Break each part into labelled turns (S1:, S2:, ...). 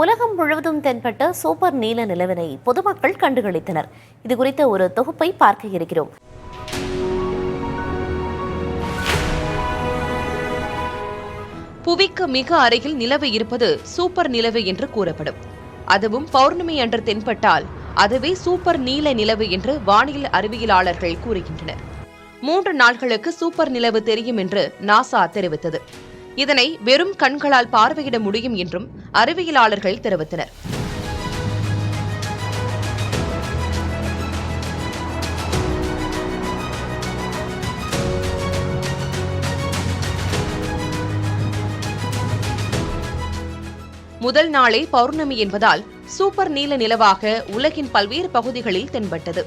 S1: உலகம் முழுவதும் தென்பட்ட சூப்பர் நீல நிலவினை பொதுமக்கள் கண்டுகளித்தனர். இதுகுறித்த ஒரு தொகுப்பை பார்க்க இருக்கிறோம்.
S2: புவிக்கு மிக அருகில் நிலவு இருப்பது சூப்பர் நிலவு என்று கூறப்படும். அதுவும் பௌர்ணமி அன்று தென்பட்டால் அதுவே சூப்பர் நீல நிலவு என்று வானியல் அறிவியலாளர்கள் கூறுகின்றனர். 3 நாட்களுக்கு சூப்பர் நிலவு தெரியும் என்று நாசா தெரிவித்தது. இதனை வெறும் கண்களால் பார்வையிட முடியும் என்றும் அறிவியலாளர்கள் தெரிவித்தனர். முதல் நாளே பௌர்ணமி என்பதால் சூப்பர் நீல நிலவாக உலகின் பல்வேறு பகுதிகளில் தென்பட்டது.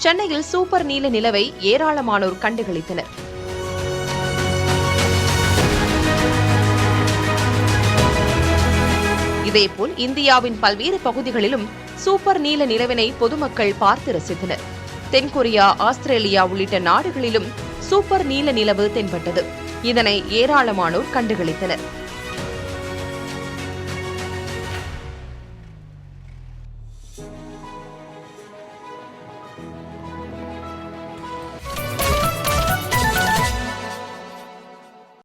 S2: சென்னையில் சூப்பர் நீல நிலவை ஏராளமானோர் கண்டுகளித்தனர். இதேபோல் இந்தியாவின் பல்வேறு பகுதிகளிலும் சூப்பர் நீல நிலவினை பொதுமக்கள் பார்த்து ரசித்தனர். தென்கொரியா, ஆஸ்திரேலியா உள்ளிட்ட நாடுகளிலும் சூப்பர் நீல நிலவு தென்பட்டது. இதனை ஏராளமானோர் கண்டுகளித்தனர்.